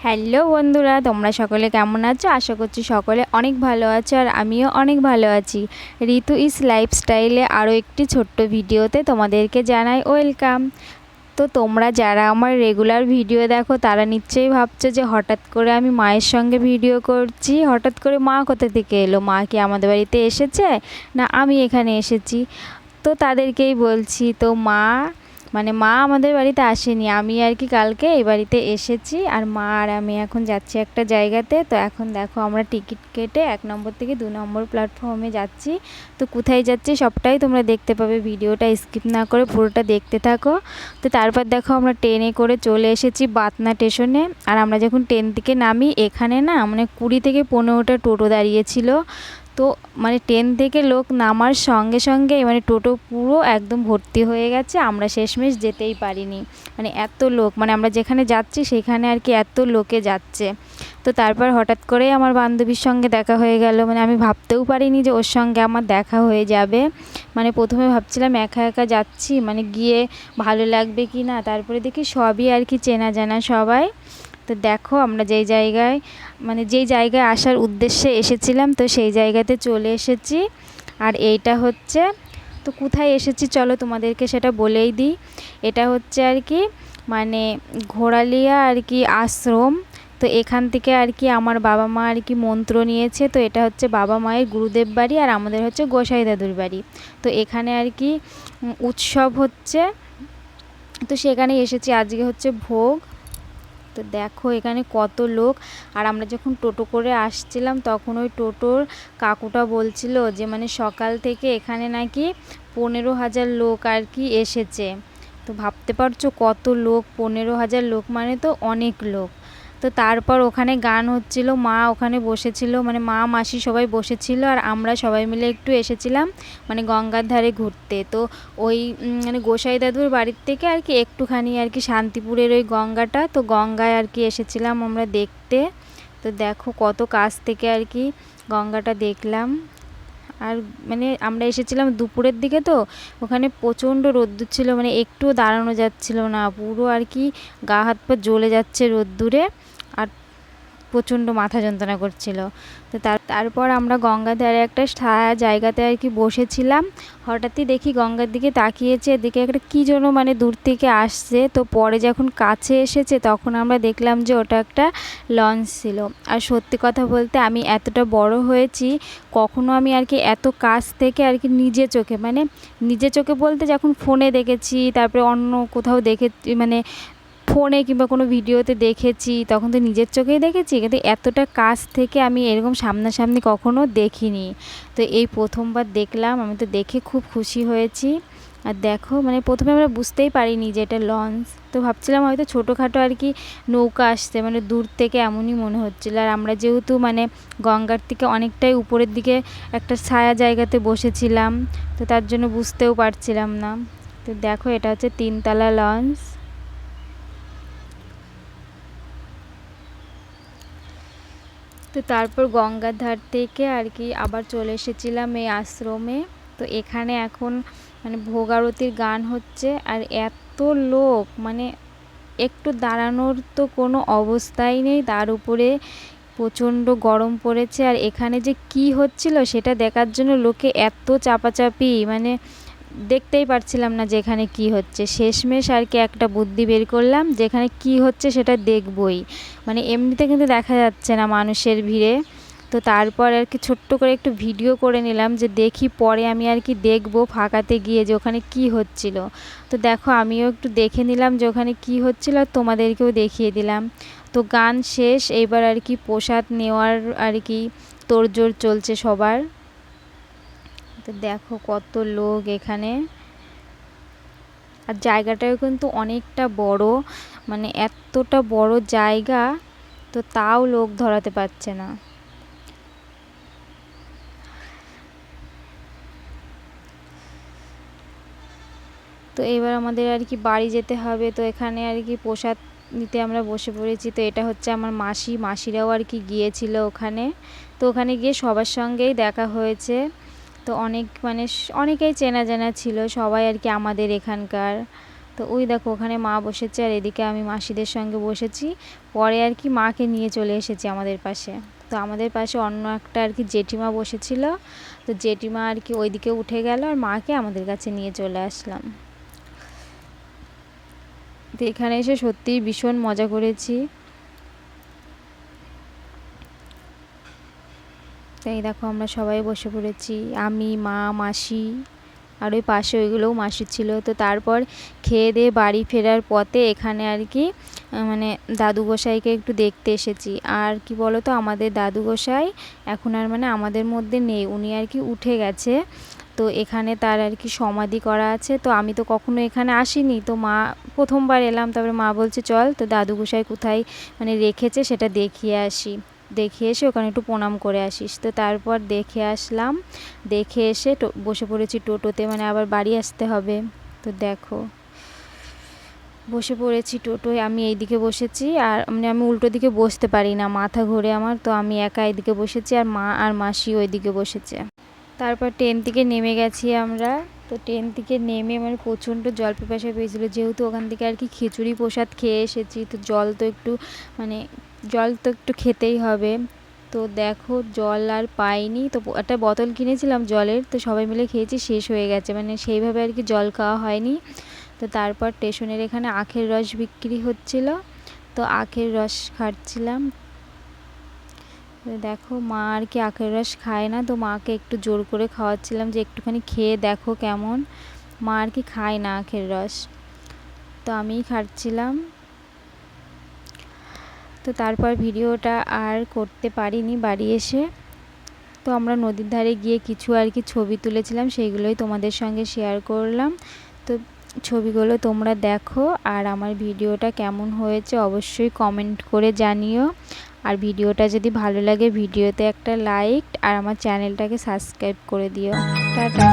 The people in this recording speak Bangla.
হ্যালো বন্ধুরা, তোমরা সকলে কেমন আছো? আশা করছি সকলে অনেক ভালো আছো আর আমিও অনেক ভালো আছি। ঋতু ইস লাইফস্টাইলে আরও একটি ছোট্ট ভিডিওতে তোমাদেরকে জানাই ওয়েলকাম। তো তোমরা যারা আমার রেগুলার ভিডিও দেখো তারা নিশ্চয়ই ভাবছো যে হঠাৎ করে আমি মায়ের সঙ্গে ভিডিও করছি। হঠাৎ করে মা কোথা থেকে এলো? মা কি আমাদের বাড়িতে এসেছে না আমি এখানে এসেছি? তো তাদেরকেই বলছি, তো মা আমাদের বাড়িতে আসেনি, আমি আর কি কালকে এই বাড়িতে এসেছি। আর মা আর আমি এখন যাচ্ছি একটা জায়গাতে। তো এখন দেখো আমরা টিকিট কেটে 1 নম্বর থেকে 2 নম্বর প্ল্যাটফর্মে যাচ্ছি। তো কোথায় যাচ্ছি সবটাই তোমরা দেখতে পাবে, ভিডিওটা স্কিপ না করে পুরোটা দেখতে থাকো। তো তারপর দেখো আমরা ট্রেনে করে চলে এসেছি বাতনা স্টেশনে। আর আমরা যখন ট্রেন থেকে নামি এখানে না 20 থেকে 15টা টোটো দাঁড়িয়েছিল। তো ট্রেন থেকে লোক নামার সঙ্গে সঙ্গে টোটো পুরো একদম ভর্তি হয়ে গেছে, আমরা শেষমেশ যেতেই পারিনি। এত লোক, আমরা যেখানে যাচ্ছি সেখানে আর কি এত লোকে যাচ্ছে। তো তারপর হঠাৎ করেই আমার বান্ধবীর সঙ্গে দেখা হয়ে গেল। আমি ভাবতেও পারিনি যে ওর সঙ্গে আমার দেখা হয়ে যাবে। প্রথমে ভাবছিলাম একা একা যাচ্ছি, গিয়ে ভালো লাগবে কি না। তারপরে দেখি সবই আর কি চেনা জানা সবাই। তো দেখো আমরা যেই জায়গায় আসার উদ্দেশ্যে এসেছিলাম তো সেই জায়গাতে চলে এসেছি। আর এইটা হচ্ছে, তো কোথায় এসেছি চলো তোমাদেরকে সেটা বলেই দিই। এটা হচ্ছে আর কি ঘোড়ালিয়া আর কি আশ্রম। তো এখান থেকে আর কি আমার বাবা মা আর কি মন্ত্র নিয়েছে। তো এটা হচ্ছে বাবা মায়ের গুরুদেব বাড়ি আর আমাদের হচ্ছে গোসাই দাদুর বাড়ি। তো এখানে আর কি উৎসব হচ্ছে, তো সেখানে এসেছি। আজকে হচ্ছে ভোগ। তো দেখো এখানে কত লোক। আর আমরা যখন টোটো করে আসছিলাম তখন ওই টোটোর কাকুটা বলছিল যে সকাল থেকে এখানে নাকি 15,000 লোক আর কি এসেছে। তো ভাবতে পারছো কত লোক, 15,000 লোক তো অনেক লোক। তো তারপর ওখানে গান হচ্ছিল, মা ওখানে বসেছিল, মা মাসি সবাই বসেছিল আর আমরা সবাই মিলে একটু এসেছিলাম গঙ্গার ধারে ঘুরতে। তো ওই গোসাই দাদুর বাড়ির থেকে আর কি একটুখানি আর কি শান্তিপুরের ওই গঙ্গাটা, তো গঙ্গায় আর কি এসেছিলাম আমরা দেখতে। তো দেখো কত কাছ থেকে আর কি গঙ্গাটা দেখলাম। আর আমরা এসেছিলাম দুপুরের দিকে, তো ওখানে প্রচণ্ড রোদ্দুর ছিল, একটুও দাঁড়ানো যাচ্ছিল না, পুরো আর কি গা হাত পা জ্বলে যাচ্ছে রোদ্দুরে। আর প্রচণ্ড মাথা যন্ত্রণা করছিল। তো তারপর আমরা গঙ্গার ধারে একটা ছায়া জায়গাতে আর কি বসেছিলাম। হঠাৎই দেখি গঙ্গার দিকে তাকিয়েছে, এদিকে একটা কী যেন দূর থেকে আসছে। তো পরে যখন কাছে এসেছে তখন আমরা দেখলাম যে ওটা একটা লঞ্চ ছিল। আর সত্যি কথা বলতে আমি এতটা বড় হয়েছি কখনো আমি আর কি এত কাছ থেকে আর কি নিজে চোখে বলতে যখন ফোনে দেখেছি, তারপরে অন্য কোথাও দেখেছি, ফোনে কিংবা কোনো ভিডিওতে দেখেছি তখন তো নিজের চোখেই দেখেছি, কিন্তু এতটা কাছ থেকে আমি এরকম সামনাসামনি কখনো দেখিনি। তো এই প্রথমবার দেখলাম, আমি তো দেখে খুব খুশি হয়েছি। আর দেখো প্রথমে আমরা বুঝতেই পারিনি যে এটা লঞ্চ। তো ভাবছিলাম হয়তো ছোটোখাটো আর কি নৌকা আসছে, দূর থেকে এমনই মনে হচ্ছিলো। আর আমরা যেহেতু গঙ্গার থেকে অনেকটাই উপরের দিকে একটা ছায়া জায়গাতে বসেছিলাম, তো তার জন্য বুঝতেও পারছিলাম না। তো দেখো এটা হচ্ছে 3তলা লঞ্চ। তো তারপর গঙ্গার ধার থেকে আর কি আবার চলে এসেছিলাম এই আশ্রমে। তো এখানে এখন ভোগ আরতির গান হচ্ছে আর এত লোক, একটু দাঁড়ানোর তো কোনো অবস্থাই নেই। তার উপরে প্রচণ্ড গরম পড়েছে। আর এখানে যে কি হচ্ছিল সেটা দেখার জন্য লোকে এত চাপাচাপি, দেখতেই পারছিলাম না যে এখানে কী হচ্ছে। শেষমেশ আর কি একটা বুদ্ধি বের করলাম, যেখানে কি হচ্ছে সেটা দেখবই, এমনিতে কিন্তু দেখা যাচ্ছে না মানুষের ভিড়ে। তো তারপর আর কি ছোট্ট করে একটু ভিডিও করে নিলাম যে দেখি পরে আমি আর কি দেখবো ফাঁকাতে গিয়ে যে ওখানে কি হচ্ছিল। তো দেখো আমিও একটু দেখে নিলাম যে ওখানে কি হচ্ছিল আর তোমাদেরকেও দেখিয়ে দিলাম। তো গান শেষ, এইবার আর কি প্রসাদ নেওয়ার আর কি তোড়জোড় চলছে সবার। তো দেখো কত লোক এখানে। আর জায়গাটাও কিন্তু অনেকটা বড়, এতটা বড় জায়গা, তো তাও লোক ধরাতে পারছে না। তো এবার আমাদের আর কি বাড়ি যেতে হবে। তো এখানে আর কি প্রসাদ নিতে আমরা বসে পড়েছি। তো এটা হচ্ছে আমার মাসিরাও আর কি গিয়েছিল ওখানে। তো ওখানে গিয়ে সবার সঙ্গেই দেখা হয়েছে। তো অনেকেই চেনা জানা ছিল সবাই আর কি আমাদের এখানকার। তো ওই দেখো ওখানে মা বসেছে আর এদিকে আমি মাসিদের সঙ্গে বসেছি। পরে আর কি মাকে নিয়ে চলে এসেছি আমাদের পাশে। তো আমাদের পাশে অন্য একটা আর কি জেঠিমা বসেছিল, তো জেঠিমা আর কি ওইদিকে উঠে গেল আর মাকে আমাদের কাছে নিয়ে চলে আসলাম। তো এখানে এসে সত্যিই ভীষণ মজা করেছি। তাই দেখো আমরা সবাই বসে পড়েছি, আমি, মা, মাসি, আর ওই পাশে ওইগুলোও মাসি ছিল। তো তারপর খেয়ে দিয়ে বাড়ি ফেরার পথে এখানে আর কি মানে দাদু গোসাইকে একটু দেখতে এসেছি। আর কি বলো তো, আমাদের দাদু গোসাই এখন আর মানে আমাদের মধ্যে নেই, উনি আর কি উঠে গেছে। তো এখানে তার আর কি সমাধি করা আছে। তো আমি তো কখনো এখানে আসিনি, তো মা প্রথমবার এলাম। তারপরে মা বলছে চল তো দাদু গোসাই কোথায় মানে রেখেছে সেটা দেখিয়ে আসি, দেখে এসে ওখানে একটু প্রণাম করে আসিস। তো তারপর দেখে আসলাম, দেখে এসে বসে পড়েছি টোটোতে, মানে আবার বাড়ি আসতে হবে। তো দেখো বসে পড়েছি টোটোয়, আমি এইদিকে বসেছি আর মানে আমি উল্টো দিকে বসতে পারি না, মাথা ঘোরে আমার। তো আমি একা এইদিকে বসেছি আর মা আর মাসি ওইদিকে বসেছে। তারপর ট্রেন থেকে নেমে গেছি আমরা। তো ট্রেন থেকে নেমে মানে প্রচণ্ড জল পিপাসা পেয়েছিলো, যেহেতু ওখান থেকে আর কি খিচুড়ি প্রসাদ খেয়ে এসেছি। তো জল তো একটু খেতেই হবে। তো দেখো জল আর পাইনি, তো একটা বোতল কিনেছিলাম জলের, তো সবাই মিলে খেয়েছি, শেষ হয়ে গেছে, মানে সেইভাবে আর কি জল খাওয়া হয়নি। তো তারপর স্টেশনের এখানে আখের রস বিক্রি হচ্ছিল, তো আখের রস খাচ্ছিলাম। দেখো মা আর কি আখের রস খায় না, তো মাকে একটু জোর করে খাওয়াচ্ছিলাম যে একটুখানি খেয়ে দেখো কেমন। মা আর কি খায় না আখের রস, তো আমিই খাচ্ছিলাম। তো তারপর ভিডিওটা আর করতে পারিনি বাড়ি এসে। তো আমরা নদীর ধারে গিয়ে কিছু আর কি ছবি তুলেছিলাম, সেইগুলোই তোমাদের সঙ্গে শেয়ার করলাম। তো ছবিগুলো তোমরা দেখো, আর আমার ভিডিওটা কেমন হয়েছে অবশ্যই কমেন্ট করে জানিও। আর ভিডিওটা যদি ভালো লাগে ভিডিওতে একটা লাইক আর আমার চ্যানেলটাকে সাবস্ক্রাইব করে দিও। টাটা।